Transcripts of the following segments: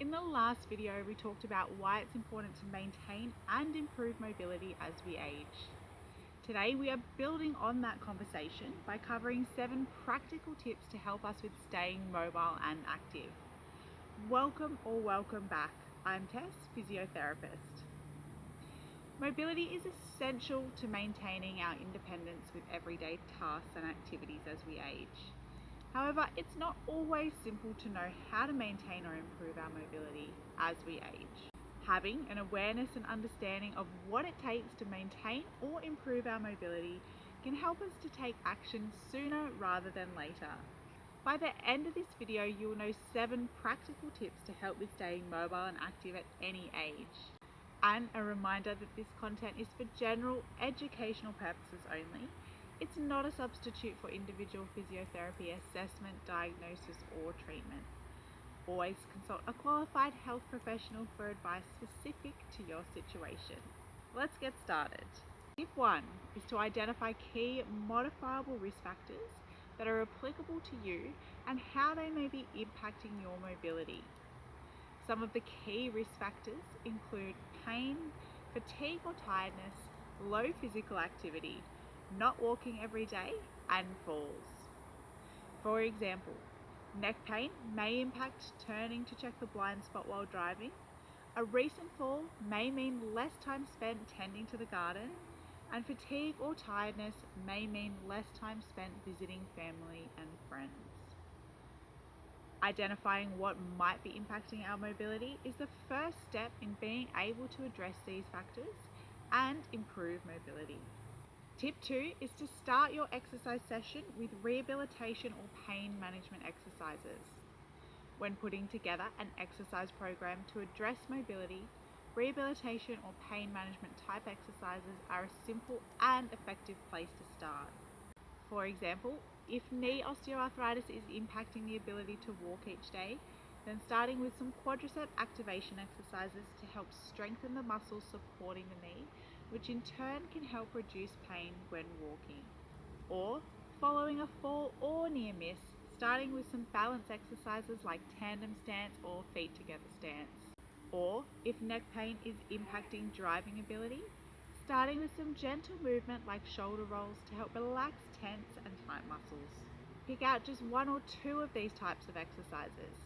In the last video, we talked about why it's important to maintain and improve mobility as we age. Today, we are building on that conversation by covering 7 practical tips to help us with staying mobile and active. Welcome or welcome back. I'm Tess, physiotherapist. Mobility is essential to maintaining our independence with everyday tasks and activities as we age. However, it's not always simple to know how to maintain or improve our mobility as we age. Having an awareness and understanding of what it takes to maintain or improve our mobility can help us to take action sooner rather than later. By the end of this video, you will know 7 practical tips to help with staying mobile and active at any age. And a reminder that this content is for general educational purposes only. It's not a substitute for individual physiotherapy assessment, diagnosis, or treatment. Always consult a qualified health professional for advice specific to your situation. Let's get started. Tip 1 is to identify key modifiable risk factors that are applicable to you and how they may be impacting your mobility. Some of the key risk factors include pain, fatigue or tiredness, low physical activity, not walking every day, and falls. For example, neck pain may impact turning to check the blind spot while driving. A recent fall may mean less time spent tending to the garden, and fatigue or tiredness may mean less time spent visiting family and friends. Identifying what might be impacting our mobility is the first step in being able to address these factors and improve mobility. Tip 2 is to start your exercise session with rehabilitation or pain management exercises. When putting together an exercise program to address mobility, rehabilitation or pain management type exercises are a simple and effective place to start. For example, if knee osteoarthritis is impacting the ability to walk each day, then starting with some quadricep activation exercises to help strengthen the muscles supporting the knee, which in turn can help reduce pain when walking. Or, following a fall or near miss, starting with some balance exercises like tandem stance or feet together stance. Or, if neck pain is impacting driving ability, starting with some gentle movement like shoulder rolls to help relax tense and tight muscles. Pick out just 1 or 2 of these types of exercises.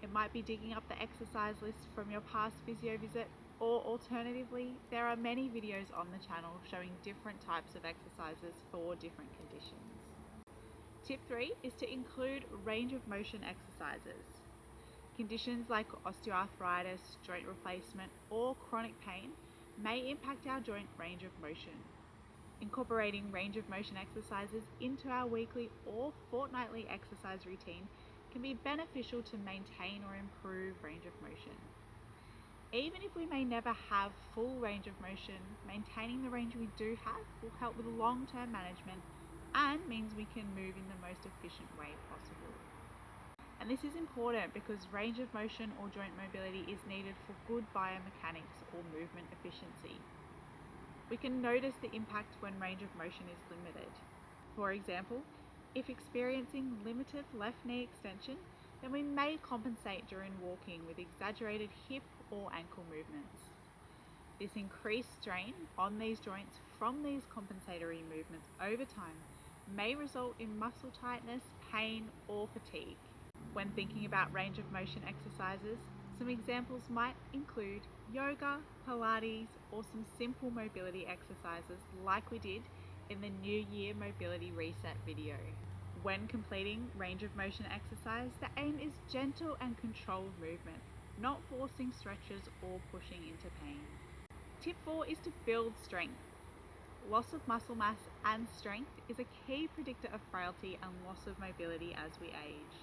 It might be digging up the exercise list from your past physio visit, or alternatively, there are many videos on the channel showing different types of exercises for different conditions. Tip 3 is to include range of motion exercises. Conditions like osteoarthritis, joint replacement, or chronic pain may impact our joint range of motion. Incorporating range of motion exercises into our weekly or fortnightly exercise routine can be beneficial to maintain or improve range of motion. Even if we may never have full range of motion, maintaining the range we do have will help with long-term management and means we can move in the most efficient way possible. And this is important because range of motion or joint mobility is needed for good biomechanics or movement efficiency. We can notice the impact when range of motion is limited. For example, if experiencing limited left knee extension, then we may compensate during walking with exaggerated hip or ankle movements. This increased strain on these joints from these compensatory movements over time may result in muscle tightness, pain, or fatigue. When thinking about range of motion exercises, some examples might include yoga, Pilates, or some simple mobility exercises like we did in the New Year Mobility Reset video. When completing range of motion exercise, the aim is gentle and controlled movement, not forcing stretches or pushing into pain. Tip 4 is to build strength. Loss of muscle mass and strength is a key predictor of frailty and loss of mobility as we age.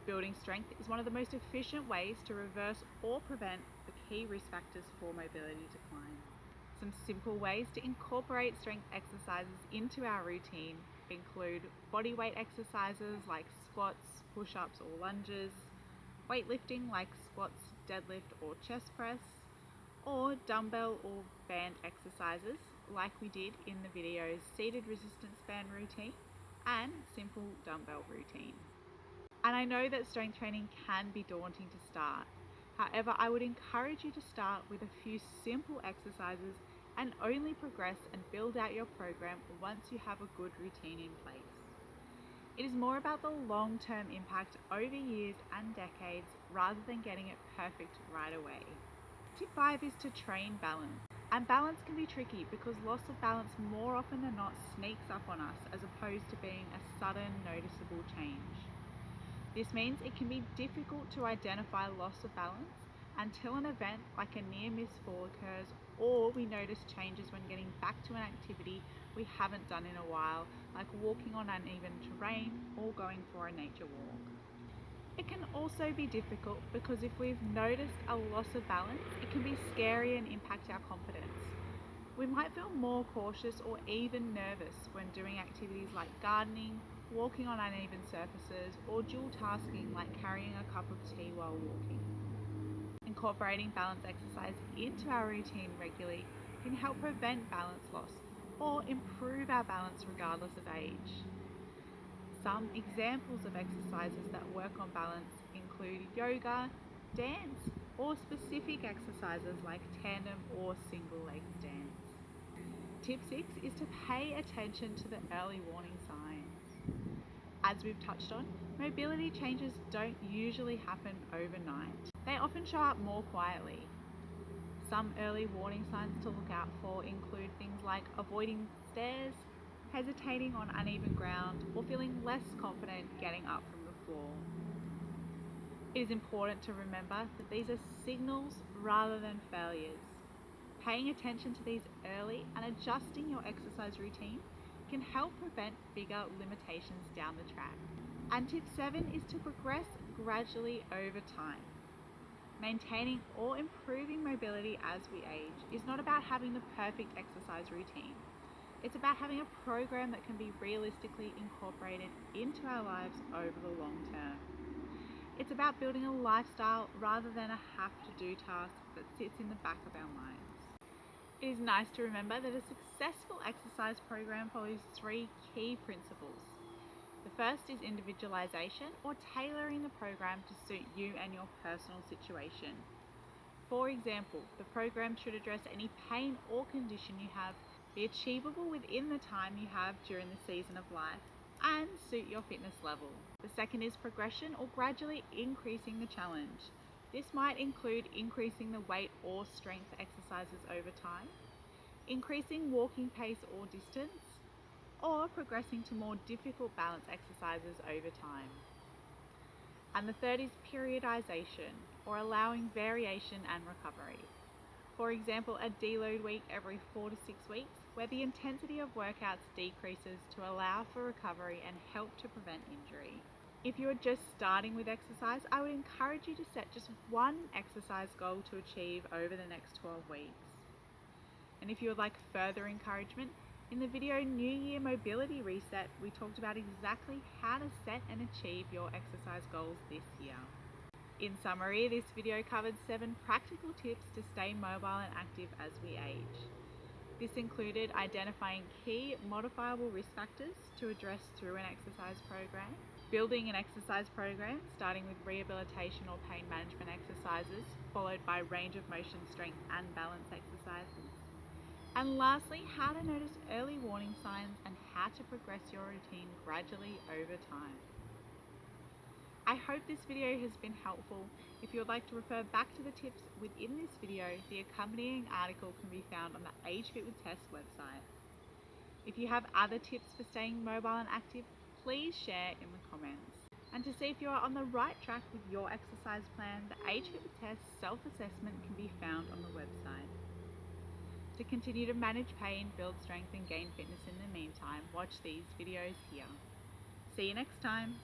Building strength is one of the most efficient ways to reverse or prevent the key risk factors for mobility decline. Some simple ways to incorporate strength exercises into our routine include body weight exercises like squats, push-ups or lunges, weightlifting like squats, deadlift or chest press, or dumbbell or band exercises like we did in the video's seated resistance band routine and simple dumbbell routine. And I know that strength training can be daunting to start, However, I would encourage you to start with a few simple exercises and only progress and build out your program once you have a good routine in place. It is more about the long-term impact over years and decades rather than getting it perfect right away. Tip 5 is to train balance. And balance can be tricky because loss of balance more often than not sneaks up on us as opposed to being a sudden noticeable change. This means it can be difficult to identify loss of balance until an event like a near miss fall occurs, or we notice changes when getting back to an activity we haven't done in a while, like walking on uneven terrain or going for a nature walk. It can also be difficult because if we've noticed a loss of balance, it can be scary and impact our confidence. We might feel more cautious or even nervous when doing activities like gardening, walking on uneven surfaces, or dual tasking like carrying a cup of tea while walking. Incorporating balance exercise into our routine regularly can help prevent balance loss or improve our balance regardless of age. Some examples of exercises that work on balance include yoga, dance, or specific exercises like tandem or single leg dance. Tip 6 is to pay attention to the early warning signs. As we've touched on, mobility changes don't usually happen overnight. They often show up more quietly. Some early warning signs to look out for include things like avoiding stairs, hesitating on uneven ground, or feeling less confident getting up from the floor. It is important to remember that these are signals rather than failures. Paying attention to these early and adjusting your exercise routine can help prevent bigger limitations down the track. And tip 7 is to progress gradually over time. Maintaining or improving mobility as we age is not about having the perfect exercise routine. It's about having a program that can be realistically incorporated into our lives over the long term. It's about building a lifestyle rather than a have-to-do task that sits in the back of our minds. It is nice to remember that a successful exercise program follows 3 key principles. The first is individualization, or tailoring the program to suit you and your personal situation. For example, the program should address any pain or condition you have, be achievable within the time you have during the season of life, and suit your fitness level. The second is progression, or gradually increasing the challenge. This might include increasing the weight or strength exercises over time, increasing walking pace or distance, or progressing to more difficult balance exercises over time. And the third is periodization, or allowing variation and recovery. For example, a deload week every 4 to 6 weeks, where the intensity of workouts decreases to allow for recovery and help to prevent injury. If you are just starting with exercise, I would encourage you to set just one exercise goal to achieve over the next 12 weeks. And if you would like further encouragement, in the video New Year Mobility Reset, we talked about exactly how to set and achieve your exercise goals this year. In summary, this video covered 7 practical tips to stay mobile and active as we age. This included identifying key modifiable risk factors to address through an exercise program, building an exercise program starting with rehabilitation or pain management exercises, followed by range of motion, strength and balance exercises, and lastly, how to notice early warning signs and how to progress your routine gradually over time. I hope this video has been helpful. If you would like to refer back to the tips within this video, the accompanying article can be found on the BHlth&RehabSc website. If you have other tips for staying mobile and active, please share in the comments. And to see if you are on the right track with your exercise plan, the BHlth&RehabSc self-assessment can be found on the website. To continue to manage pain, build strength and gain fitness in the meantime, watch these videos here. See you next time.